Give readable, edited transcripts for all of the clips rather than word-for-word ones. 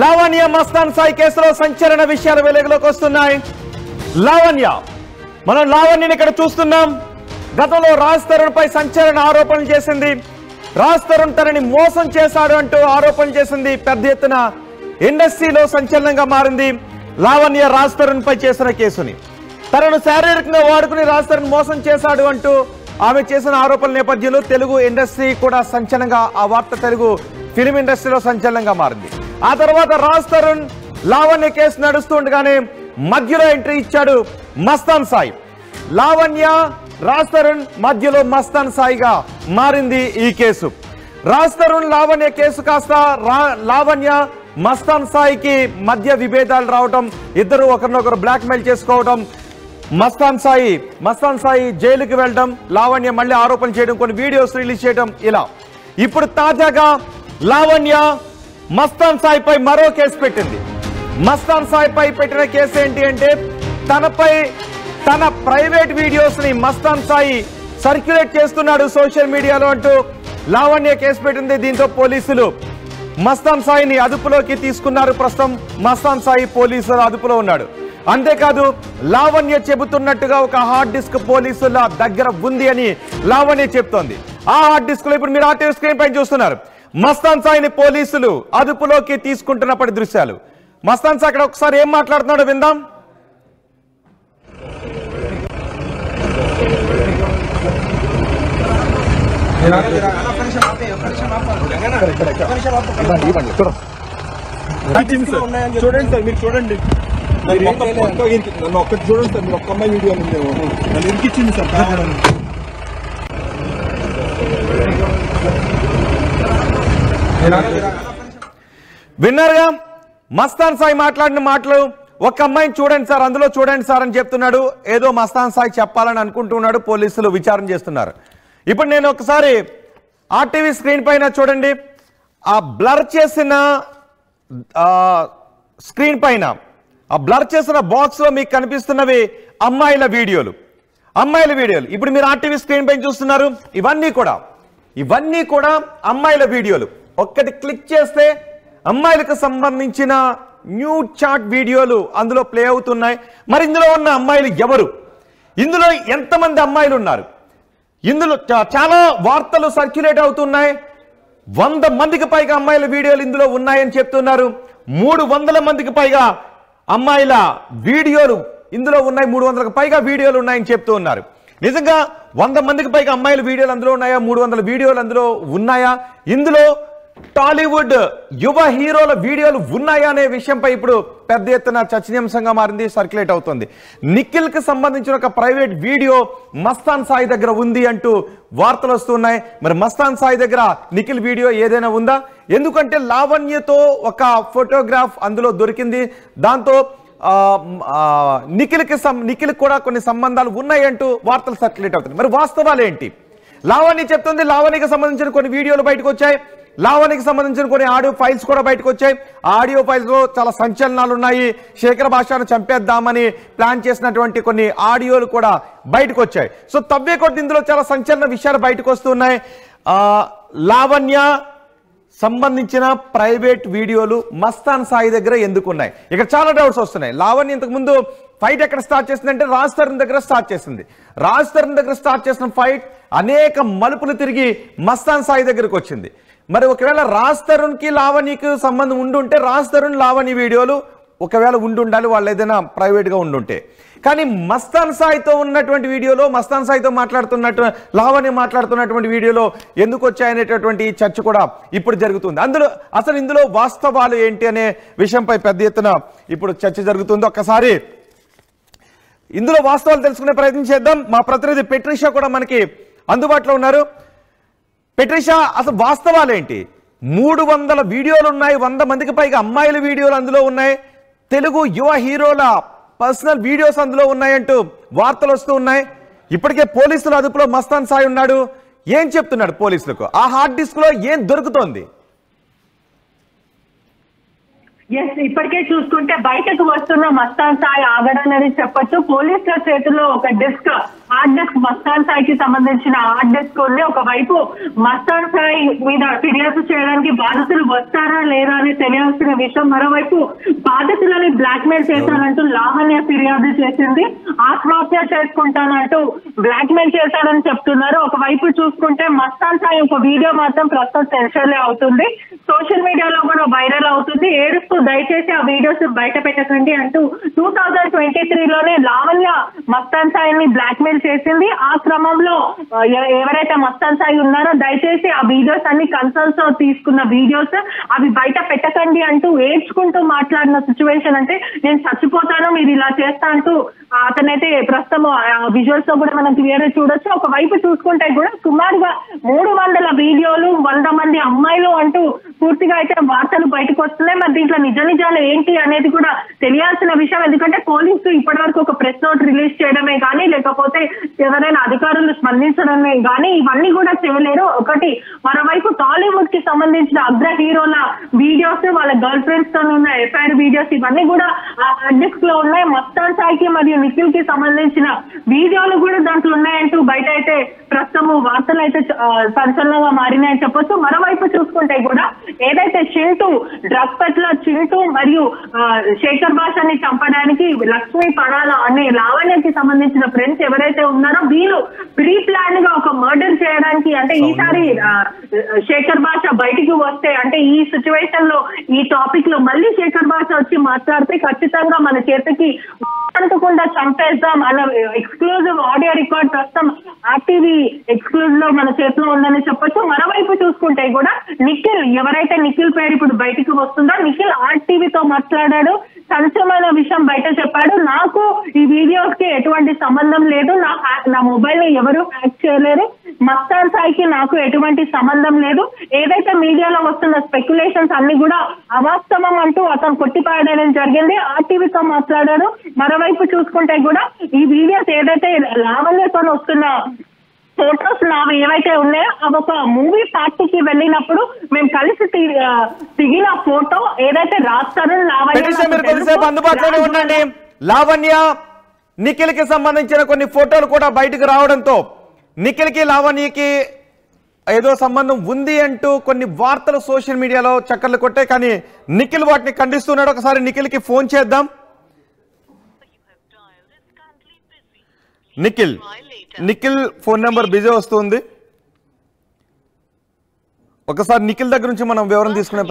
లావణ్య మస్తాన్ సాయి కేసులో సంచలన విషయాలు వెలుగులోకి వస్తున్నాయి. మనం లావణ్యని ఇక్కడ చూస్తున్నాం. గతంలో రాజ్ తరుణ్ పై సంచలన ఆరోపణలు చేసింది. రాజ్ తరుణ్ తనని మోసం చేశాడు అంటూ ఆరోపణలు చేసింది. పెద్ద ఎత్తున ఇండస్ట్రీలో సంచలనంగా మారింది. లావణ్య రాజ్ తరుణ్ పై చేసిన కేసుని తనను శారీరకంగా వాడుకుని రాజ్ తరుణ్ మోసం చేశాడు అంటూ ఆమె చేసిన ఆరోపణల నేపథ్యంలో తెలుగు ఇండస్ట్రీ కూడా సంచలనంగా, ఆ వార్త తెలుగు ఫిలిం ఇండస్ట్రీలో సంచలనంగా మారింది. ఆ తర్వాత రాజ్ తరుణ్ లావణ్య కేసు నడుస్తుండగానే మధ్యలో ఎంట్రీ ఇచ్చాడు మస్తాన్ సాయి. లావణ్య రాజ్ తరుణ్ మధ్యలో మస్తాన్ సాయిగా మారింది ఈ కేసు. రాజ్ తరుణ్ లావణ్య కేసు కాస్త లావణ్య మస్తాన్ సాయికి మధ్య విభేదాలు రావటం, ఇద్దరు ఒకరినొకరు బ్లాక్ మెయిల్ చేసుకోవడం, మస్తాన్ సాయి జైలుకి వెళ్ళడం, లావణ్య మళ్ళీ ఆరోపణ చేయడం, కొన్ని వీడియోస్ రిలీజ్ చేయడం, ఇలా ఇప్పుడు తాజాగా లావణ్య మస్తాన్ సాయిపై మరో కేసు పెట్టింది. మస్తాన్ సాయిపై పెట్టిన కేసు ఏంటి అంటే తన ప్రైవేట్ వీడియోస్ ని మస్తాన్ సాయి సర్క్యులేట్ చేస్తున్నాడు సోషల్ మీడియాలో అంటూ లావణ్య కేసు పెట్టింది. దీంతో పోలీసులు మస్తాన్ సాయిని అదుపులోకి తీసుకున్నారు. ప్రస్తుతం మస్తాన్ సాయి పోలీసుల అదుపులో ఉన్నాడు. అంతేకాదు లావణ్య చెబుతున్నట్టుగా ఒక హార్డ్ డిస్క్ పోలీసుల దగ్గర ఉంది అని లావణ్య చెప్తోంది. ఆ హార్డ్ డిస్క్ లో ఇప్పుడు మీరు ఆర్టీవీ స్క్రీన్ పైన చూస్తున్నారు. మస్తాన్ సాయిని పోలీసులు అదుపులోకి తీసుకుంటున్నప్పటి దృశ్యాలు. మస్తాన్ సాయి అక్కడ ఒకసారి ఏం మాట్లాడుతున్నాడో విందాం. చూడండి సార్, మీరు చూడండి, నన్ను ఒక్కటి చూడండి సార్. మీరు ఒక్క అమ్మాయి వీడియో ఉందేమో నన్ను ఇరికిచ్చింది సార్. విన్నారుగా మస్తాన్ సాయి మాట్లాడిన మాటలు. ఒక అమ్మాయిని చూడండి సార్, అందులో చూడండి సార్ అని చెప్తున్నాడు. ఏదో మస్తాన్ సాయి చెప్పాలని అనుకుంటున్నాడు. పోలీసులు విచారణ చేస్తున్నారు. ఇప్పుడు నేను ఒకసారి ఆర్టీవీ స్క్రీన్ పైన చూడండి. ఆ బ్లర్ చేసిన స్క్రీన్ పైన ఆ బ్లర్ చేసిన బాక్స్ లో మీకు కనిపిస్తున్నవి అమ్మాయిల వీడియోలు. ఇప్పుడు మీరు ఆర్టీవీ స్క్రీన్ పైన చూస్తున్నారు. ఇవన్నీ కూడా అమ్మాయిల వీడియోలు. ఒక్కటి క్లిక్ చేస్తే అమ్మాయిలకు సంబంధించిన న్యూ చాట్ వీడియోలు అందులో ప్లే అవుతున్నాయి. మరి ఇందులో ఉన్న అమ్మాయిలు ఎవరు, ఇందులో ఎంతమంది అమ్మాయిలు ఉన్నారు, ఇందులో చాలా వార్తలు సర్క్యులేట్ అవుతున్నాయి. 100 మందికి పైగా అమ్మాయిల వీడియోలు ఇందులో ఉన్నాయని చెప్తున్నారు. 300 మందికి పైగా అమ్మాయిల వీడియోలు ఇందులో ఉన్నాయి. 300కు పైగా వీడియోలు ఉన్నాయని చెప్తూ ఉన్నారు. నిజంగా 100 మందికి పైగా అమ్మాయిల వీడియోలు అందులో ఉన్నాయా, 300 వీడియోలు అందులో ఉన్నాయా, ఇందులో టాలీవుడ్ యువ హీరోల వీడియోలు ఉన్నాయా అనే విషయంపై ఇప్పుడు పెద్ద ఎత్తున చర్చనీయాంశంగా మారింది, సర్క్యులేట్ అవుతుంది. నిఖిల్ కి సంబంధించిన ఒక ప్రైవేట్ వీడియో మస్తాన్ సాయి దగ్గర ఉంది అంటూ వార్తలు వస్తున్నాయి. మరి మస్తాన్ సాయి దగ్గర నిఖిల్ వీడియో ఏదైనా ఉందా? ఎందుకంటే లావణ్యతో ఒక ఫోటోగ్రాఫ్ అందులో దొరికింది. దాంతో నిఖిల్ కూడా కొన్ని సంబంధాలు ఉన్నాయంటూ వార్తలు సర్క్యులేట్ అవుతున్నాయి. మరి వాస్తవాలు ఏంటి? లావణ్య చెప్తుంది, లావణ్యకి సంబంధించిన కొన్ని వీడియోలు బయటకు వచ్చాయి. లావణ్యకి సంబంధించిన కొన్ని ఆడియో ఫైల్స్ కూడా బయటకు వచ్చాయి. ఆడియో ఫైల్స్ లో చాలా సంచలనాలు ఉన్నాయి. శేఖర్ భాషను చంపేద్దామని ప్లాన్ చేసినటువంటి కొన్ని ఆడియోలు కూడా బయటకు వచ్చాయి. సో తవ్వే కొద్ది ఇందులో చాలా సంచలన విషయాలు బయటకు వస్తున్నాయి. లావణ్య సంబంధించిన ప్రైవేట్ వీడియోలు మస్తాన్ సాయి దగ్గర ఎందుకున్నాయి? ఇక్కడ చాలా డౌట్స్ వస్తున్నాయి. లావణ్య ఇంతకు ముందు ఫైట్ ఎక్కడ స్టార్ట్ చేసిందంటే రాజ్ తరుణ్ దగ్గర స్టార్ట్ చేసింది. రాజ్ తరుణ్ దగ్గర స్టార్ట్ చేసిన ఫైట్ అనేక మలుపులు తిరిగి మస్తాన్ సాయి దగ్గరకు వచ్చింది. మరి ఒకవేళ రాజ్ తరుణ్ కి లావణ్యకి సంబంధం ఉండుంటే రాజ్ తరుణ్ లావణ్య వీడియోలు ఒకవేళ ఉండాలి, వాళ్ళు ఏదైనా ప్రైవేట్ గా ఉండుంటే. కానీ మస్తాన్ సాయితో ఉన్నటువంటి వీడియోలో, మస్తాన్ సాయితో లావణ్య మాట్లాడుతున్నటువంటి వీడియోలో ఎందుకు వచ్చాయనేటటువంటి చర్చ కూడా ఇప్పుడు జరుగుతుంది. ఇందులో వాస్తవాలు ఏంటి అనే విషయంపై పెద్ద ఎత్తున ఇప్పుడు చర్చ జరుగుతుంది. ఒక్కసారి ఇందులో వాస్తవాలు తెలుసుకునే ప్రయత్నం చేద్దాం. మా ప్రతినిధి పెట్రిషా కూడా మనకి అందుబాటులో ఉన్నారు. పెట్రిషా, అసలు వాస్తవాలు ఏంటి? 300 వీడియోలు ఉన్నాయి, 100 మందికి పైగా అమ్మాయిల వీడియోలు అందులో ఉన్నాయి, తెలుగు యువ హీరోల పర్సనల్ వీడియోస్ అందులో ఉన్నాయంటూ వార్తలు వస్తూ ఉన్నాయి. ఇప్పటికే పోలీసుల అదుపులో మస్తాన్ సాయి ఉన్నాడు. ఏం చెప్తున్నాడు పోలీసులకు? ఆ హార్డ్ డిస్క్ లో ఏం దొరుకుతోంది? ఇప్పటికే చూసుకుంటే బయటకు వస్తున్న మస్తాన్ సాయి ఆగడనేది చెప్పొచ్చు. పోలీసుల చేతుల్లో ఒక డిస్క్ ఆర్ట్ డెస్క్ మస్తాన్ సాయికి సంబంధించిన ఆర్ట్ డెస్క్ ఉంది. ఒకవైపు మస్తాన్ సాయి మీద ఫిర్యాదు చేయడానికి బాధితులు వస్తారా లేదా అని తెలియాల్సిన విషయం. మరోవైపు బాధితులని బ్లాక్ మెయిల్ చేశానంటూ లావణ్య ఫిర్యాదు చేసింది. ఆత్మహత్య చేసుకుంటానంటూ బ్లాక్ మెయిల్ చేశాడని చెప్తున్నారు. ఒకవైపు చూసుకుంటే మస్తాన్ సాయి ఒక వీడియో మాత్రం ప్రస్తుతం సెన్సార్ అవుతుంది, సోషల్ మీడియాలో కూడా వైరల్ అవుతుంది. ఏడుస్తూ దయచేసి ఆ వీడియోస్ బయట పెట్టకండి అంటూ 2023లోనే లావణ్య మస్తాన్ సాయిని బ్లాక్ మెయిల్ చేసింది. ఆ క్రమంలో ఎవరైతే మస్తాన్ సాయి ఉన్నారో దయచేసి ఆ వీడియోస్ అన్ని కన్సల్స్ తీసుకున్న వీడియోస్ అవి బయట పెట్టకండి అంటూ ఏడ్చుకుంటూ మాట్లాడిన సిచ్యువేషన్. అంటే నేను చచ్చిపోతాను మీరు ఇలా చేస్తా అంటూ అతనైతే ప్రస్తుతం విజువల్స్ లో కూడా మనం క్లియర్ చూడొచ్చు. ఒకవైపు చూసుకుంటే కూడా సుమారుగా 300 వీడియోలు 100 మంది అమ్మాయిలు అంటూ పూర్తిగా అయితే వార్తలు బయటకు వస్తున్నాయి. మరి దీంట్లో నిజాలు ఏంటి అనేది కూడా తెలియాల్సిన విషయం. ఎందుకంటే పోలీసులు ఇప్పటి వరకు ఒక ప్రెస్ నోట్ రిలీజ్ చేయడమే కానీ లేకపోతే ఎవరైనా అధికారులు స్పందించడమే కానీ ఇవన్నీ కూడా చేయలేరు. ఒకటి మరోవైపు టాలీవుడ్ కి సంబంధించిన అగ్ర హీరోల వీడియోస్, వాళ్ళ గర్ల్ ఫ్రెండ్స్ తో ఉన్న ఎఫ్ఐఆర్ వీడియోస్ ఇవన్నీ కూడా ఆ హార్డ్ డిస్క్ లో ఉన్నాయి. మస్తాన్ సాయికి మరియు నిఖిల్ కి సంబంధించిన వీడియోలు కూడా దాంట్లో ఉన్నాయంటూ బయట అయితే ప్రస్తుతం వార్తలు అయితే సంచలనంగా మారినాయని చెప్పొచ్చు. మరోవైపు చూసుకుంటే కూడా ఏదైతే చింటూ డ్రగ్ పెట్లర్ చింటూ మరియు శేఖర్ భాషని చంపడానికి లక్ష్మీ పడాల అనే లావణ్యకి సంబంధించిన ఫ్రెండ్స్ ఎవరైతే ఉన్నారో వీళ్ళు ప్రీ ప్లాన్ గా ఒక మర్డర్ చేయడానికి, అంటే ఈసారి శేఖర్ భాష బయటికి వస్తే అంటే ఈ సిచ్యువేషన్ లో ఈ టాపిక్ లో మళ్ళీ శేఖర్ భాష వచ్చి మాట్లాడితే ఖచ్చితంగా మన చేతికి అనుకోకుండా చంపేద్దాం అన్న ఎక్స్క్లూజివ్ ఆడియో రికార్డ్ ప్రస్తుతం ఆర్టీవీ ఎక్స్క్లూజివ్ లో మన చేతిలో ఉందని చెప్పొచ్చు. మరోవైపు చూసుకుంటే కూడా నిఖిల్ ఎవరైతే నిఖిల్ పేరు ఇప్పుడు బయటకు వస్తుందో నిఖిల్ ఆర్టీవీతో మాట్లాడాడు. సంచలనమైన విషయం బయట చెప్పాడు. నాకు ఈ వీడియోస్ కి ఎటువంటి సంబంధం లేదు, నా మొబైల్ ని ఎవరు హ్యాక్ చేయలేరు, మస్తాన్ సాయికి నాకు ఎటువంటి సంబంధం లేదు, ఏదైతే మీడియాలో వస్తున్న స్పెక్యులేషన్స్ అన్ని కూడా అవాస్తవం అంటూ అతను కొట్టిపాడడం జరిగింది. ఆర్టీవీతో మాట్లాడాడు. మరోవైపు చూసుకుంటే కూడా ఈ వీడియోస్ ఏదైతే లావణ్యతో వస్తున్న ఫోటోస్ నావి ఏవైతే ఉన్నాయో అవి ఒక మూవీ పార్టీకి వెళ్ళినప్పుడు మేము కలిసి దిగిన ఫోటో ఏదైతే రాస్తారు అందుబాటులోనే ఉండండి. లావణ్య నిఖిల్ కి సంబంధించిన కొన్ని ఫోటోలు కూడా బయటకు రావడంతో నిఖిల్ కి లావణ్యకి ఏదో సంబంధం ఉంది అంటూ కొన్ని వార్తలు సోషల్ మీడియాలో చక్కర్లు కొట్టాయి. కానీ నిఖిల్ వాటిని ఖండిస్తున్నాడు. ఒకసారి నిఖిల్ కి ఫోన్ చేద్దాం. నిఖిల్ ఫోన్ నెంబర్ బిజీ వస్తుంది. ఒకసారి నిఖిల్ దగ్గర నుంచి మనం వివరం తీసుకునే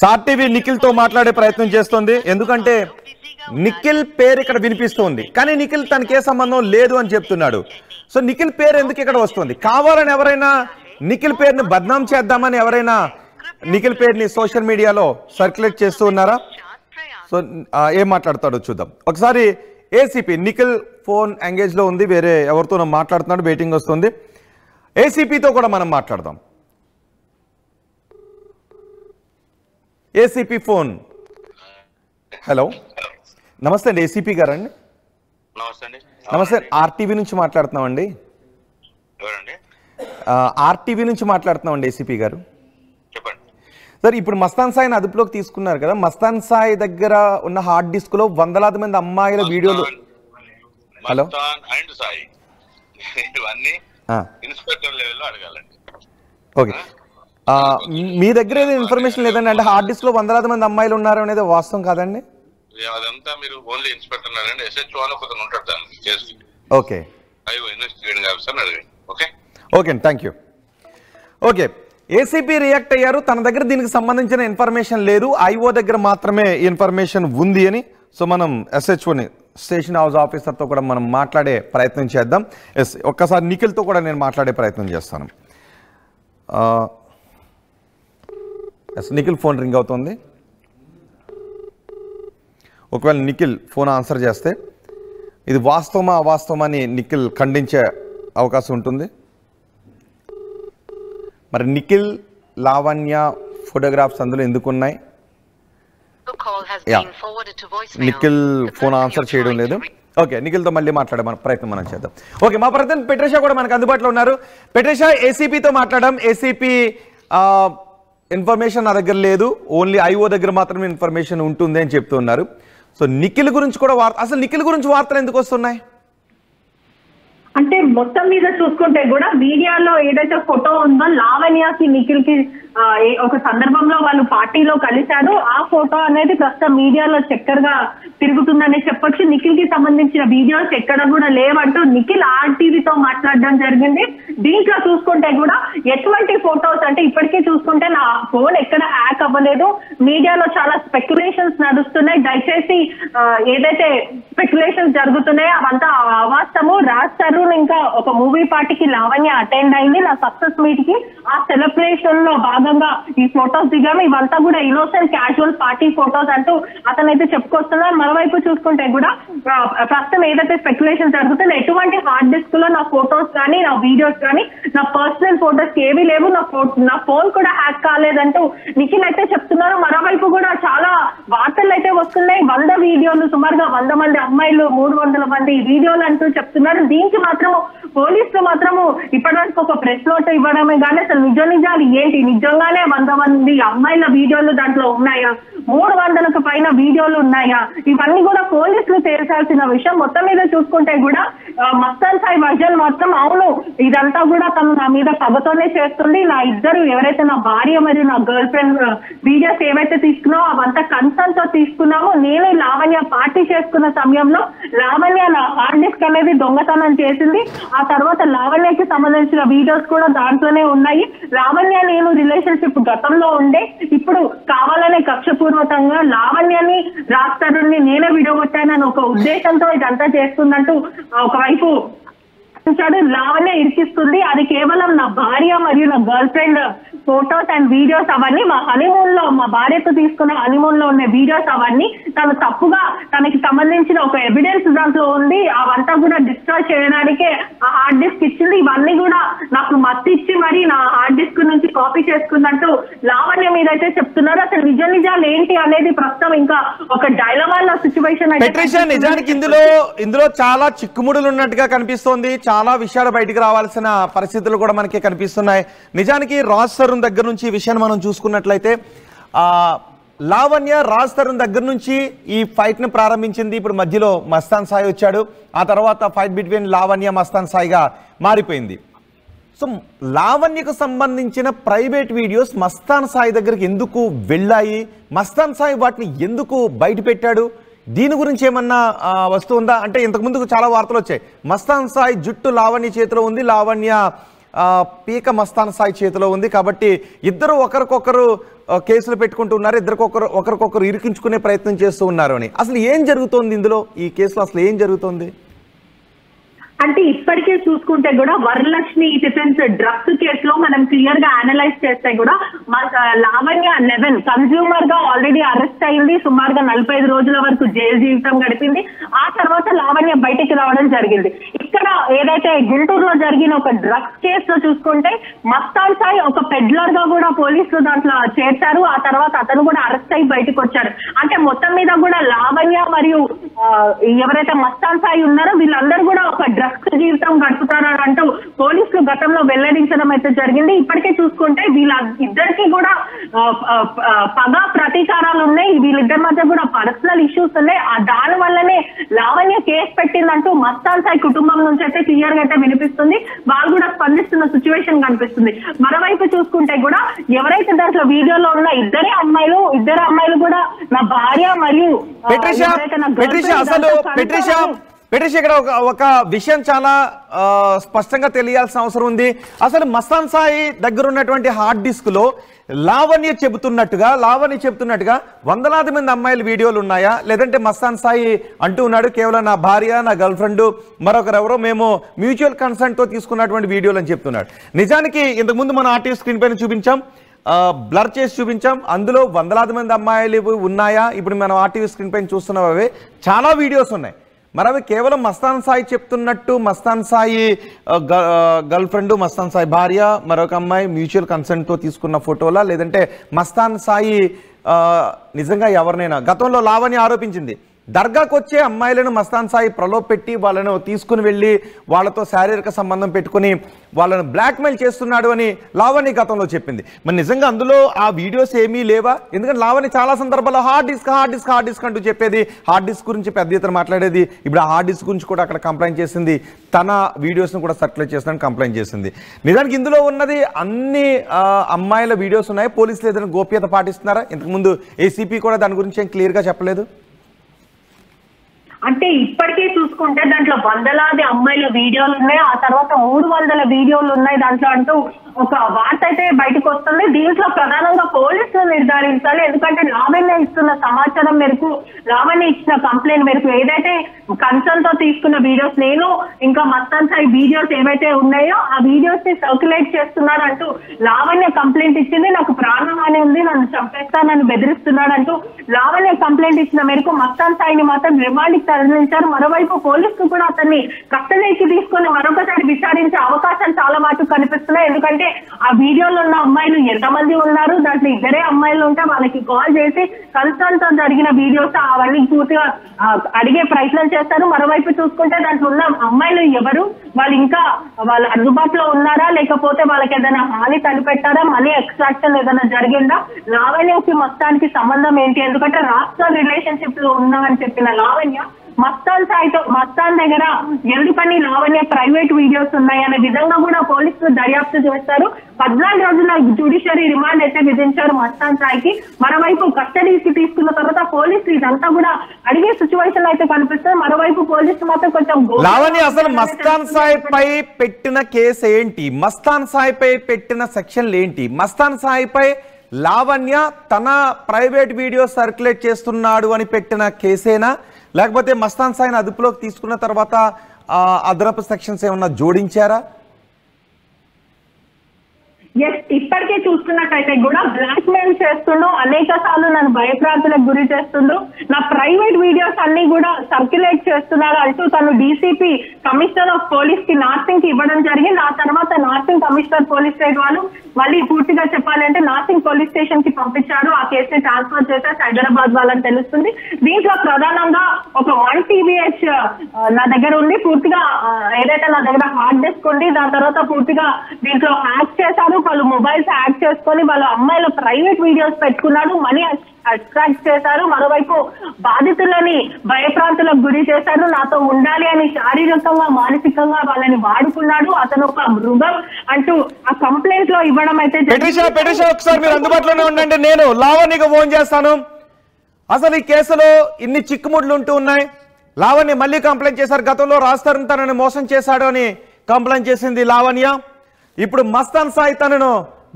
సార్టీవీ నిఖిల్ తో మాట్లాడే ప్రయత్నం చేస్తుంది. ఎందుకంటే నిఖిల్ పేరు ఇక్కడ వినిపిస్తుంది కానీ నిఖిల్ తనకే సంబంధం లేదు అని చెప్తున్నాడు. సో నిఖిల్ పేరు ఎందుకు ఇక్కడ వస్తుంది? కావాలని ఎవరైనా నిఖిల్ పేరుని బద్నాం చేద్దామని ఎవరైనా నిఖిల్ పేరుని సోషల్ మీడియాలో సర్క్యులేట్ చేస్తూ ఉన్నారా? సో ఏం మాట్లాడతాడో చూద్దాం. ఒకసారి ఏసీపీ నిఖిల్ ఫోన్ ఎంగేజ్ లో ఉంది, వేరే ఎవరితో మాట్లాడుతున్నాడు, వెయిటింగ్ వస్తుంది. ఏసీపీతో కూడా మనం మాట్లాడదాం. ACP phone. హలో, నమస్తే అండి. ఏసీపీ గారండి? నమస్తే. ఆర్టీవీ నుంచి మాట్లాడుతున్నామండి. ఆర్టీవీ నుంచి మాట్లాడుతున్నామండి ఏసీపీ గారు. సార్, ఇప్పుడు మస్తాన్ సాయిని అదుపులోకి తీసుకున్నారు కదా, మస్తాన్ సాయి దగ్గర ఉన్న హార్డ్ డిస్క్ లో వందలాది మంది అమ్మాయిల వీడియోలు. హలో, ఓకే, మీ దగ్గర ఏదో ఇన్ఫర్మేషన్ లేదండి? అంటే హార్డ్ డిస్క్ లో వందలాది మంది అమ్మాయిలు ఉన్నారు అనేది వాస్తవం కాదండి? అదంతా మీరు ఓన్లీ ఇన్స్పెక్టర్ అడగండి, SHO అని ఒకరు ఉంటాడు దాన్ని కేసు. ఓకే, ఇన్వెస్టిగేటింగ్ ఆఫీసర్ అడగండి. ఓకే ఓకే అండి, thank you. Okay, ACP react అయ్యారు. తన దగ్గర దీనికి సంబంధించిన ఇన్ఫర్మేషన్ లేదు, ఐఓ దగ్గర మాత్రమే ఇన్ఫర్మేషన్ ఉంది అని. సో మనం SHOని స్టేషన్ హౌస్ ఆఫీసర్తో కూడా మనం మాట్లాడే ప్రయత్నం చేద్దాం. ఒక్కసారి నిఖిల్తో కూడా నేను మాట్లాడే ప్రయత్నం చేస్తాను. నిఖిల్ ఫోన్ రింగ్ అవుతుంది. ఒకవేళ నిఖిల్ ఫోన్ ఆన్సర్ చేస్తే ఇది వాస్తవమా అవాస్తవమా అని నిఖిల్ ఖండించే అవకాశం ఉంటుంది. మరి నిఖిల్ లావణ్య ఫోటోగ్రాఫ్స్ అందులో ఎందుకు ఉన్నాయి? నిఖిల్ ఫోన్ ఆన్సర్ చేయడం లేదు. ఓకే, నిఖిల్తో మళ్ళీ మాట్లాడే ప్రయత్నం మనం చేద్దాం. ఓకే, మా ప్రతినిధి పెట్రిషా కూడా మనకు అందుబాటులో ఉన్నారు. పెట్రిషా, ఏసీపీతో మాట్లాడడం. ఏసీపీ ఇన్ఫర్మేషన్ నా దగ్గర లేదు, ఓన్లీ ఐఓ దగ్గర మాత్రమే ఇన్ఫర్మేషన్ ఉంటుంది అని చెప్తూ ఉన్నారు. సో నిఖిల్ గురించి కూడా అసలు నిఖిల్ గురించి వార్తలు ఎందుకు వస్తున్నాయి? అంటే మొత్తం మీద చూసుకుంటే కూడా మీడియాలో ఏదైతే ఫోటో ఉందో లావణ్యకి నిఖిల్ కి ఒక సందర్భంలో వాళ్ళు పార్టీలో కలిశారు. ఆ ఫోటో అనేది ప్రస్తుతం మీడియాలో చక్కర్గా తిరుగుతుందని చెప్పొచ్చు. నిఖిల్ కి సంబంధించిన వీడియోస్ ఎక్కడ కూడా లేవంటూ నిఖిల్ ఆర్టీవీతో మాట్లాడడం జరిగింది. దీంట్లో చూసుకుంటే కూడా ఎటువంటి ఫోటోస్ అంటే ఇప్పటికే చూసుకుంటే నా ఫోన్ ఎక్కడ హ్యాక్ అవ్వలేదు, మీడియాలో చాలా స్పెక్యులేషన్స్ నడుస్తున్నాయి. దయచేసి ఏదైతే స్పెక్యులేషన్స్ జరుగుతున్నాయో అవంతా అవాస్తవము. రాస్తారు ఇంకా ఒక మూవీ పార్టీకి లావణ్య అటెండ్ అయింది నా సక్సెస్ మీట్ కి. ఆ సెలబ్రేషన్ లో భాగంగా ఈ ఫొటోస్ దిగాము. ఇవంతా కూడా ఇన్నోసెంట్ క్యాజువల్ పార్టీ ఫొటోస్ అంటూ అతనైతే చెప్పుకొస్తున్నారు. మరోవైపు చూసుకుంటే కూడా ప్రస్తుతం ఏదైతే స్పెక్యులేషన్ జరుగుతుందో ఎటువంటి హార్డ్ డిస్క్ లో నా ఫొటోస్ కానీ నా వీడియోస్ కానీ నా పర్సనల్ ఫొటోస్ ఏవి లేవు, నా ఫోన్ కూడా హ్యాక్ కాలేదంటూ నిఖిల్ అయితే చెప్తున్నారు. మరోవైపు కూడా చాలా వార్తలు అయితే వస్తున్నాయి. 100 వీడియోలు, సుమారుగా 100 మంది అమ్మాయిలు, 300 మంది వీడియోలు అంటూ చెప్తున్నారు. దీనికి మాత్రము పోలీసులు మాత్రము ఇప్పటివరకు ఒక ప్రెస్ నోట్ ఇవ్వడమే కానీ అసలు నిజాలు ఏంటి, నిజంగానే 100 మంది అమ్మాయిల వీడియోలు దాంట్లో ఉన్నాయా, 300కు పైన వీడియోలు ఉన్నాయా, ఇవన్నీ కూడా పోలీసులు తేల్చాల్సిన విషయం. మొత్తం మీద చూసుకుంటే కూడా మస్తాన్ సాయి వర్జన్ మాత్రం అవును ఇదంతా కూడా తను నా మీద పగతోనే చేస్తుంది, నా ఇద్దరు ఎవరైతే నా భార్య మరియు నా గర్ల్ ఫ్రెండ్ వీడియోస్ ఏవైతే తీసుకున్నామో అవంతా కన్సర్న్ తో తీసుకున్నామో, నేను లావణ్య పార్టీ చేసుకున్న సమయంలో లావణ్య నా హార్డ్ డిస్క్ అనేది దొంగతనం చేసింది. ఆ తర్వాత లావణ్యకి సంబంధించిన వీడియోస్ కూడా దాంట్లోనే ఉన్నాయి. లావణ్య నేను రిలేషన్షిప్ గతంలో ఉండే, ఇప్పుడు కావాలనే కక్షపూర్వకంగా లావణ్యని రాస్తారుని నేనే విడగొట్టానని ఒక ఉద్దేశంతో ఇదంతా చేస్తుందంటూ ఒకవైపు లావణ్య ఇరికిస్తుంది. అది కేవలం నా భార్య మరియు నా girl friend photos and videos అవన్నీ మా హనీమూన్ లో, మా భార్యతో తీసుకున్న హనీమూన్ లో ఉన్న వీడియోస్ అవన్నీ తను తప్పుగా తనకి సంబంధించిన ఒక ఎవిడెన్స్ దాంట్లో ఉంది, అవంతా కూడా డిస్ట్రాయ్ చేయడానికే ఆ హార్డ్ డిస్క్ ఇచ్చింది. ఇవన్నీ కూడా నాకు మత్తు ఇచ్చి మరి నా హార్డ్ డిస్క్ నుంచి కాపీ చేసుకుందంటూ లావణ్య మీద అయితే చెప్తున్నారు. అసలు నిజాలు ఏంటి అనేది ప్రస్తుతం ఇంకా ఒక డైలమాలో సిచ్యువేషన్ అయితే. నిజానికి ఇందులో చాలా చిక్కుముడులు ఉన్నట్టుగా కనిపిస్తోంది. చాలా విషయాలు బయటికి రావాల్సిన పరిస్థితులు కూడా మనకి కనిపిస్తున్నాయి. నిజానికి రాజ్ తరుణ్ దగ్గర నుంచి ఈ విషయాన్ని మనం చూసుకున్నట్లయితే లావణ్య రాజ్ తరుణ్ దగ్గర నుంచి ఈ ఫైట్ ని ప్రారంభించింది. ఇప్పుడు మధ్యలో మస్తాన్ సాయి వచ్చాడు. ఆ తర్వాత ఫైట్ బిట్వీన్ లావణ్య మస్తాన్ సాయిగా మారిపోయింది. సో లావణ్యకు సంబంధించిన ప్రైవేట్ వీడియోస్ మస్తాన్ సాయి దగ్గరికి ఎందుకు వెళ్ళాయి, మస్తాన్ సాయి వాటిని ఎందుకు బయట పెట్టాడు, దీని గురించి ఏమన్నా వస్తుందా? అంటే ఇంతకుముందు చాలా వార్తలు వచ్చాయి, మస్తాన్ సాయి జుట్టు లావణ్య చేతిలో ఉంది, లావణ్య పీక మస్తాన్ సాయి చేతిలో ఉంది, కాబట్టి ఇద్దరు ఒకరికొకరు కేసులు పెట్టుకుంటున్నారు, ఒకరికొకరు ఇరికించుకునే ప్రయత్నం చేస్తూ ఉన్నారు అని. అసలు ఏం జరుగుతోంది ఇందులో, ఈ కేసులో అసలు ఏం జరుగుతోంది? అంటే ఇప్పటికే చూసుకుంటే కూడా వరలక్ష్మి డిఫెన్స్ డ్రగ్స్ కేసులో మనం క్లియర్ గా అనలైజ్ చేస్తే కూడా లావణ్య 11 కన్స్యూమర్ గా ఆల్రెడీ అరెస్ట్ అయింది. సుమారుగా 45 రోజుల వరకు జైలు జీవితం గడిపింది. ఆ తర్వాత లావణ్య బయటికి రావడం జరిగింది. ఇక్కడ ఏదైతే గుంటూరులో జరిగిన ఒక డ్రగ్స్ కేసులో చూసుకుంటే మస్తాన్ సాయి ఒక పెడ్లర్ గా కూడా పోలీసులు దాంట్లో చేర్చారు. ఆ తర్వాత అతను కూడా అరెస్ట్ అయ్యి బయటకు వచ్చారు. అంటే మొత్తం మీద కూడా లావణ్య మరియు ఎవరైతే మస్తాన్ సాయి ఉన్నారో వీళ్ళందరూ కూడా ఒక డ్రగ్స్ జీవితం గడుపుతారని అంటూ పోలీసులు గతంలో వెల్లడించడం అయితే జరిగింది. ఇప్పటికే చూసుకుంటే వీళ్ళ ఇద్దరికి కూడా పగ ప్రతీకారాలు ఉన్నాయి. వీళ్ళిద్దరి మధ్య కూడా పర్సనల్ ఇష్యూస్ ఉన్నాయి. దాని వల్లనే లావణ్య కేసు పెట్టిందంటూ మస్తాన్ సాయి కుటుంబం నుంచి అయితే క్లియర్ గా అయితే వినిపిస్తుంది. వాళ్ళు కూడా స్పందిస్తున్న సిచ్యువేషన్ కనిపిస్తుంది. మరోవైపు చూసుకుంటే కూడా ఎవరైతే దాంట్లో వీడియోలో ఉన్న ఇద్దరు అమ్మాయిలు కూడా నా భార్య మరియు ఇక్కడ ఒక విషయం చాలా స్పష్టంగా తెలియాల్సిన అవసరం ఉంది. అసలు మస్తాన్ సాయి దగ్గర ఉన్నటువంటి హార్డ్ డిస్క్ లో లావణ్య చెబుతున్నట్టుగా వందలాది మంది అమ్మాయిల వీడియోలు ఉన్నాయా, లేదంటే మస్తాన్ సాయి అంటూ ఉన్నాడు కేవలం నా భార్య, నా గర్ల్ ఫ్రెండ్, మరొకరెవరో మేము మ్యూచువల్ కన్సెంట్ తో తీసుకున్నటువంటి వీడియోలు అని చెప్తున్నాడు. నిజానికి ఇంతకుముందు మన ఆర్టీవీ స్క్రీన్ పైన చూపించాం, బ్లర్ చేసి చూపించాం, అందులో వందలాది మంది అమ్మాయిలు ఉన్నాయా, ఇప్పుడు మనం ఆర్టీవీ స్క్రీన్ పైన చూస్తున్నాం, అవే చాలా వీడియోస్ ఉన్నాయి. మరి అవి కేవలం మస్తాన్ సాయి చెప్తున్నట్టు మస్తాన్ సాయి గర్ల్ ఫ్రెండ్, మస్తాన్ సాయి భార్య, మరొక అమ్మాయి మ్యూచువల్ కన్సెంట్తో తీసుకున్న ఫోటోలా, లేదంటే మస్తాన్ సాయి నిజంగా ఎవరినైనా గతంలో లావణ్య ఆరోపించింది దర్గాకు వచ్చే అమ్మాయిలను మస్తాన్ సాయి ప్రలోభపెట్టి వాళ్ళను తీసుకుని వెళ్ళి వాళ్ళతో శారీరక సంబంధం పెట్టుకుని వాళ్ళను బ్లాక్మెయిల్ చేస్తున్నాడు అని లావణ్య గతంలో చెప్పింది. మరి నిజంగా అందులో ఆ వీడియోస్ ఏమీ లేవా? ఎందుకంటే లావణ్య చాలా సందర్భాల్లో హార్డ్ డిస్క్ అంటూ చెప్పేది, హార్డ్ డిస్క్ గురించి పెద్ద ఎత్తున మాట్లాడేది. ఇప్పుడు ఆ హార్డ్ డిస్క్ గురించి కూడా అక్కడ కంప్లైంట్ చేసింది, తన వీడియోస్ను కూడా సర్క్యులేట్ చేస్తుందని కంప్లైంట్ చేసింది. నిజానికి ఇందులో ఉన్నది అన్ని అమ్మాయిల వీడియోస్ ఉన్నాయి. పోలీసులు ఏదైనా గోప్యత పాటిస్తున్నారా? ఇంతకుముందు ఏసీపీ కూడా దాని గురించి ఏం క్లియర్గా చెప్పలేదు. అంటే ఇప్పటికే చూసుకుంటే దాంట్లో వందలాది అమ్మాయిల వీడియోలు ఉన్నాయి, ఆ తర్వాత 300 వీడియోలు ఉన్నాయి దాంట్లో అంటూ ఒక వార్త అయితే బయటకు వస్తుంది. దీంట్లో ప్రధానంగా పోలీసులు నిర్ధారించాలి. ఎందుకంటే లావణ్య ఇస్తున్న సమాచారం మేరకు, లావణ్య ఇచ్చిన కంప్లైంట్ మేరకు ఏదైతే కన్సర్న్ తో తీసుకున్న వీడియోస్, నేను ఇంకా మస్తాన్ సాయి వీడియోస్ ఏవైతే ఉన్నాయో ఆ వీడియోస్ ని సర్క్యులేట్ చేస్తున్నారు అంటూ లావణ్య కంప్లైంట్ ఇచ్చింది. నాకు ప్రాణహాని ఉంది, నన్ను చంపేస్తానని బెదిరిస్తున్నాడు అంటూ లావణ్య కంప్లైంట్ ఇచ్చిన మేరకు మస్తాన్ సాయిని మాత్రం రిమాండ్కి తరలించారు. మరోవైపు పోలీసులు కూడా అతన్ని కస్టడీకి తీసుకుని మరొకసారి విచారించే అవకాశాలు చాలా మటుకు కనిపిస్తున్నాయి. ఎందుకంటే ఆ వీడియోలో ఉన్న అమ్మాయిలు ఎంతమంది ఉన్నారు, దాంట్లో 2 అమ్మాయిలు ఉంటే వాళ్ళకి కాల్ చేసి కన్సర్న్ తో జరిగిన వీడియోస్ అవన్నీ పూర్తిగా అడిగే ప్రయత్నం చేస్తారు. మరోవైపు చూసుకుంటే దాంట్లో ఉన్న అమ్మాయిలు ఎవరు, వాళ్ళు ఇంకా వాళ్ళ అందుబాటులో ఉన్నారా, లేకపోతే వాళ్ళకి ఏదైనా హాని తలపెట్టారా, మనీ ఎక్స్ట్రాక్షన్ ఏదైనా జరిగిందా, లావణ్యకి మొత్తానికి సంబంధం ఏంటి? ఎందుకంటే రాష్ట్ర రిలేషన్షిప్ లో ఉన్నామని చెప్పిన లావణ్య మస్తాన్ దగ్గర ఎందుకని లావణ్య ప్రైవేట్ వీడియోస్ ఉన్నాయనే విధంగా కూడా పోలీసులు దర్యాప్తు చేస్తారు. 14 రోజుల జ్యుడిషియరీ రిమాండ్ అయితే విధించారు మస్తాన్ సాయికి. మరోవైపు కస్టడీకి తీసుకున్న తర్వాత పోలీసులు ఇదంతా కూడా అడిగే సిచ్యువేషన్ అయితే కనిపిస్తుంది. మరోవైపు పోలీసులు మాత్రం కొంచెం లావణ్య అసలు మస్తాన్ సాయి పై పెట్టిన కేసు ఏంటి, మస్తాన్ సాయి పై పెట్టిన సెక్షన్లు ఏంటి, మస్తాన్ సాయి పై లావణ్య తన ప్రైవేట్ వీడియో సర్క్యులేట్ చేస్తున్నాడు అని పెట్టిన కేసేనా, లేకపోతే మస్తాన్ సాయిని అదుపులోకి తీసుకున్న తర్వాత అదనపు సెక్షన్స్ ఏమన్నా జోడించారా? ఇప్పటికే చూస్తున్నట్టయితే కూడా బ్లాక్ మెయిల్ చేస్తుండు, అనేక సార్లు నన్ను భయప్రాంతులకు గురి చేస్తుండు, నా ప్రైవేట్ వీడియోస్ అన్ని కూడా సర్క్యులేట్ చేస్తున్నారు అంటూ తను డీసీపీ కమిషనర్ ఆఫ్ పోలీస్ కి నార్సింగ్ కి ఇవ్వడం జరిగింది. ఆ తర్వాత నార్సింగ్ కమిషనర్ పోలీస్ స్టేట్ వాళ్ళు మళ్ళీ పూర్తిగా చెప్పాలంటే నార్సింగ్ పోలీస్ స్టేషన్ కి పంపించారు. ఆ కేసుని ట్రాన్స్ఫర్ చేశారు హైదరాబాద్ వాళ్ళని తెలుస్తుంది. దీంట్లో ప్రధానంగా ఒక 1 TBH నా దగ్గర ఉంది, పూర్తిగా ఏదైతే నా దగ్గర హార్డ్ డిస్క్ ఉంది, దాని తర్వాత పూర్తిగా దీంట్లో హ్యాక్ చేశారు, వాళ్ళు మొబైల్స్ హ్యాక్ చేసుకొని వాళ్ళ అమ్మాయిల ప్రైవేట్ వీడియోస్ పెట్టుకున్నాడు, మనీ అట్రాక్ట్ చేశారు. మరోవైపు బాధితులని భయప్రాంతులకు గురి చేశారు, నాతో ఉండాలి అని శారీరకంగా మానసికంగా వాళ్ళని వాడుకున్నాడు, అతను ఒక మృగం అంటూ ఆ కంప్లైంట్ లో ఇవ్వడం అయితే. ఒకసారి మీరు అందుబాటులోనే ఉండండి, నేను లావణ్యకు ఫోన్ చేస్తాను. అసలు ఈ కేసులో ఇన్ని చిక్కుముడ్లు ఉంటూ ఉన్నాయి. లావణ్య మళ్ళీ కంప్లైంట్ చేశారు, గతంలో రాజ్ తనని మోసం చేశాడు అని కంప్లైంట్ చేసింది లావణ్య. ఇప్పుడు మస్తాన్ సాయి తనను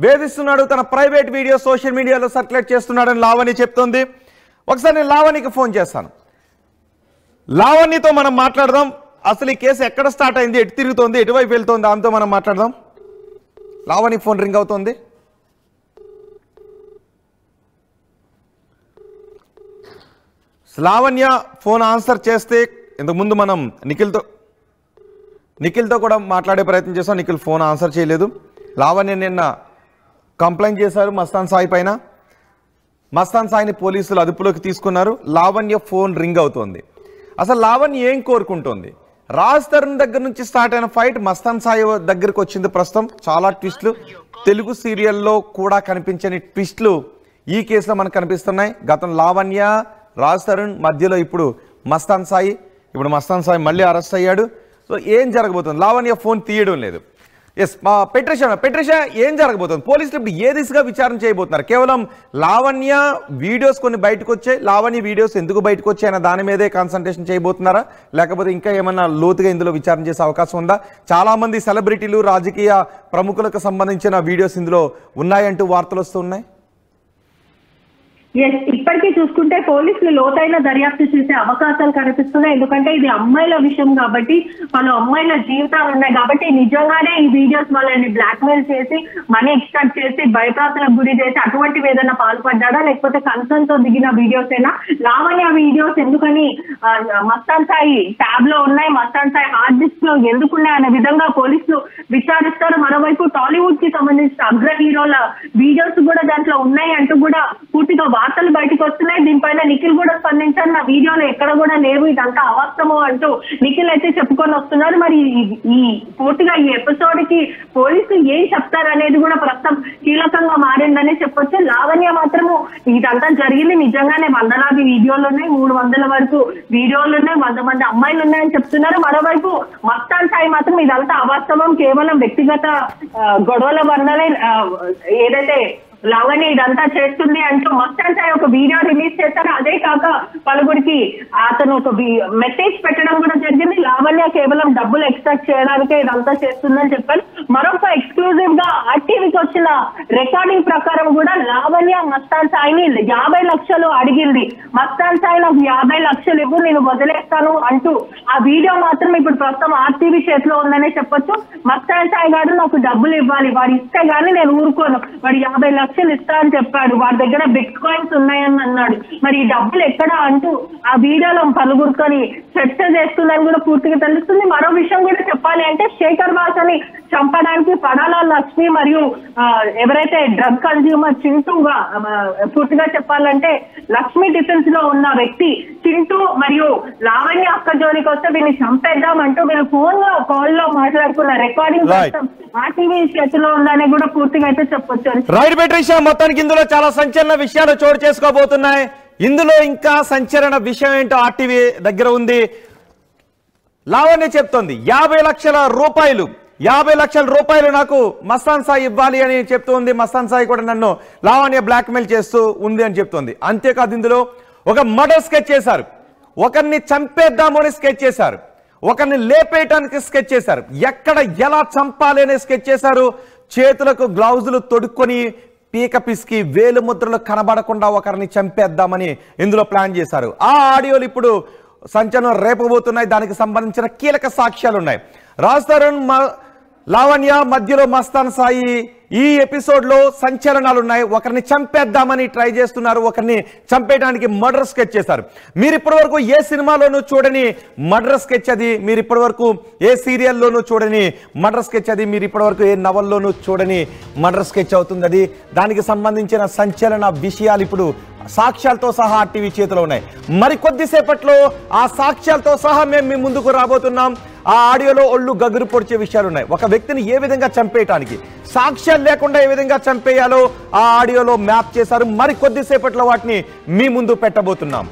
వేధిస్తున్నాడు, తన ప్రైవేట్ వీడియో సోషల్ మీడియాలో సర్క్యులేట్ చేస్తున్నాడని లావణ్య చెప్తోంది. ఒకసారి నేను లావణ్యకి ఫోన్ చేస్తాను, లావణ్యతో మనం మాట్లాడదాం. అసలు ఈ కేసు ఎక్కడ స్టార్ట్ అయింది, ఎటు తిరుగుతోంది, ఎటువైపు వెళ్తోంది, దాంతో మనం మాట్లాడదాం. లావణ్య ఫోన్ రింగ్ అవుతోంది. లావణ్య ఫోన్ ఆన్సర్ చేస్తే, ఇంతకుముందు మనం నిఖిల్తో కూడా మాట్లాడే ప్రయత్నం చేస్తాం, నిఖిల్ ఫోన్ ఆన్సర్ చేయలేదు. లావణ్య నిన్న కంప్లైంట్ చేశారు మస్తాన్ సాయి పైన, మస్తాన్ సాయిని పోలీసులు అదుపులోకి తీసుకున్నారు. లావణ్య ఫోన్ రింగ్ అవుతోంది. అసలు లావణ్య ఏం కోరుకుంటోంది? రాజ్ తరుణ్ దగ్గర నుంచి స్టార్ట్ అయిన ఫైట్ మస్తాన్ సాయి దగ్గరికి వచ్చింది. ప్రస్తుతం చాలా ట్విస్టులు, తెలుగు సీరియల్లో కూడా కనిపించని ట్విస్టులు ఈ కేసులో మనకు కనిపిస్తున్నాయి. గతం లావణ్య, రాజ్ తరుణ్ మధ్యలో ఇప్పుడు మస్తాన్ సాయి. ఇప్పుడు మస్తాన్ సాయి మళ్ళీ అరెస్ట్ అయ్యాడు. సో ఏం జరగబోతుంది? లావణ్య ఫోన్ తీయడం లేదు. ఎస్, పెట్రిషా ఏం జరగబోతుంది? పోలీసులు ఇప్పుడు ఏ దిశగా విచారణ చేయబోతున్నారు? కేవలం లావణ్య వీడియోస్ కొన్ని బయటకు వచ్చాయి, లావణ్య వీడియోస్ ఎందుకు బయటకు వచ్చాయన్న దాని మీదే కాన్సన్ట్రేషన్ చేయబోతున్నారా, లేకపోతే ఇంకా ఏమన్నా లోతుగా ఇందులో విచారణ చేసే అవకాశం ఉందా? చాలా మంది సెలబ్రిటీలు, రాజకీయ ప్రముఖులకు సంబంధించిన వీడియోస్ ఇందులో ఉన్నాయంటూ వార్తలు వస్తున్నాయి. ఇప్పటికీ చూసుకుంటే పోలీసులు లోతైన దర్యాప్తు చేసే అవకాశాలు కనిపిస్తున్నాయి. ఎందుకంటే ఇది అమ్మాయిల విషయం కాబట్టి, వాళ్ళు అమ్మాయిల జీవితాలు ఉన్నాయి కాబట్టి నిజంగానే ఈ వీడియోస్ వాళ్ళని బ్లాక్మెయిల్ చేసి మనీ ఎక్స్ట్రాక్ట్ చేసి భయప్రాంతులకు గురి చేసి అటువంటివి ఏదైనా పాల్పడ్డా, లేకపోతే కన్సర్న్ తో దిగిన వీడియోస్ అయినా. లావణ్య వీడియోస్ ఎందుకని మస్తాన్ సాయి ట్యాబ్ లో ఉన్నాయి, మస్తాన్ సాయి హార్డ్ డిస్క్ లో ఎందుకున్నాయి అనే విధంగా పోలీసులు విచారిస్తారు. మరోవైపు టాలీవుడ్ కి సంబంధించిన అగ్ర హీరోల వీడియోస్ కూడా దాంట్లో ఉన్నాయి అంటూ కూడా పూర్తిగా వార్తలు బయటకు వస్తున్నాయి. దీనిపైన నిఖిల్ కూడా స్పందించారు. నా వీడియోలో ఎక్కడ కూడా లేవు, ఇదంతా అవాస్తవం అంటూ నిఖిల్ అయితే చెప్పుకొని వస్తున్నారు. మరి ఈ పూర్తిగా ఈ ఎపిసోడ్ కి పోలీసులు ఏం చెప్తారు అనేది కూడా ప్రస్తుతం కీలకంగా మారిందనే చెప్పొచ్చు. లావణ్య మాత్రము ఇదంతా జరిగింది నిజంగానే వందలాది వీడియోలు ఉన్నాయి, 300 వరకు వీడియోలు ఉన్నాయి, 100 మంది అమ్మాయిలు ఉన్నాయని చెప్తున్నారు. మరోవైపు మస్తాన్ సాయి మాత్రం ఇదంతా అవాస్తవం, కేవలం వ్యక్తిగత గొడవల వల్లనే ఏదైతే లావణ్య ఇదంతా చేస్తుంది అంటూ మస్తాన్ సాయి ఒక వీడియో రిలీజ్ చేశారు. అదే కాక పలువురికి అతను ఒక మెసేజ్ పెట్టడం కూడా జరిగింది. లావణ్య కేవలం డబ్బులు ఎక్స్ట్రాక్ట్ చేయడానికే ఇదంతా చేస్తుందని చెప్పారు. మరొక ఎక్స్క్లూజివ్ గా ఆర్టీవీకి వచ్చిన రికార్డింగ్ ప్రకారం కూడా లావణ్య మస్తాన్ సాయిని 50 లక్షలు అడిగింది. మస్తాన్ సాయి నాకు 50 లక్షలు ఇవ్వు, నేను వదిలేస్తాను అంటూ ఆ వీడియో మాత్రం ఇప్పుడు ప్రస్తుతం ఆర్టీవీ చేతిలో ఉందనే చెప్పొచ్చు. మస్తాన్ సాయి గారు నాకు డబ్బులు ఇవ్వాలి, వాడు ఇస్తే గానీ నేను ఊరుకోను, వాడు 50 లక్షలు ఇస్తా అని చెప్పాడు, వాడి దగ్గర బిట్ కాయిన్స్ ఉన్నాయని అన్నాడు. మరి ఈ డబ్బులు ఎక్కడ అంటూ ఆ వీడియోలో పలువురుకొని చర్చ చేస్తుందని కూడా పూర్తిగా తెలుస్తుంది. మరో విషయం కూడా చెప్పాలి అంటే శేఖర్ బాస్ అని చంపడానికి పడాల లక్ష్మి మరియు ఎవరైతే డ్రగ్ కన్జ్యూమర్ చింటూగా పూర్తిగా చెప్పాలంటే లక్ష్మి డిఫెన్స్ లో ఉన్న వ్యక్తి చింటూ మరియు లావణ్య అక్క జోలికి వస్తే వీళ్ళని చంపేద్దాం అంటూ వీళ్ళు ఫోన్ లో కాల్ లో మాట్లాడుకున్న రికార్డింగ్ ఆర్టీవీ చేతిలో ఉందని కూడా పూర్తిగా అయితే చెప్పొచ్చు. రైట్ బెట్రీషా, మొత్తానికి ఇందులో చాలా సంచలన విషయాలు చోటు చేసుకోబోతున్నాయి. ఇందులో ఇంకా సంచలన విషయం ఏంటో ఆర్టీవీ దగ్గర ఉంది. లావణ్య చెప్తోంది 50 లక్షల రూపాయలు, 50 లక్షల రూపాయలు నాకు మస్తాన్ సాయి ఇవ్వాలి అని చెప్తుంది. మస్తాన్ సాయి కూడా నన్ను లావణ్య బ్లాక్మెయిల్ చేస్తూ ఉంది అని చెప్తోంది. అంతేకాదు ఇందులో ఒక మర్డర్ స్కెచ్ చేశారు, ఒకరిని చంపేద్దాము అని స్కెచ్ చేశారు, ఒకరిని లేపేయటానికి స్కెచ్ చేశారు, ఎక్కడ ఎలా చంపాలి అనే స్కెచ్ చేశారు. చేతులకు గ్లౌజులు తొడుక్కొని పీక పిసికి వేలు ముద్రలు కనబడకుండా ఒకరిని చంపేద్దామని ఇందులో ప్లాన్ చేశారు. ఆ ఆడియోలు ఇప్పుడు సంచలనం రేపబోతున్నాయి. దానికి సంబంధించిన కీలక సాక్ష్యాలు ఉన్నాయి. రాజ్ తరుణ్ లావణ్య మధ్యలో మస్తాన్ సాయి ఈ ఎపిసోడ్ లో సంచలనాలు ఉన్నాయి. ఒకరిని చంపేద్దామని ట్రై చేస్తున్నారు, ఒకరిని చంపేయడానికి మర్డర్ స్కెచ్ చేశారు. మీరు ఇప్పటి వరకు ఏ సినిమాలోనూ చూడని మర్డర్ స్కెచ్ అది, మీరు ఇప్పటి వరకు ఏ సీరియల్లోనూ చూడని మర్డర్ స్కెచ్ అది, మీరు ఇప్పటి వరకు ఏ నవల్లోనూ చూడని మర్డర్ స్కెచ్ అవుతుంది అది. దానికి సంబంధించిన సంచలన విషయాలు ఇప్పుడు సాక్ష్యాలతో సహా టీవీ చేతిలో ఉన్నాయి. మరి కొద్దిసేపట్లో ఆ సాక్ష్యాలతో సహా మేము మీ ముందుకు రాబోతున్నాం. ఆ ఆడియోలో ఒళ్ళు గగురు పొడిచే విషయాలు ఉన్నాయి. ఒక వ్యక్తిని ఏ విధంగా చంపేయటానికి, సాక్ష్యాలు లేకుండా ఏ విధంగా చంపేయాలో ఆ ఆడియోలో మ్యాప్ చేశారు. మరి కొద్దిసేపట్లో వాటిని మీ ముందు పెట్టబోతున్నాం.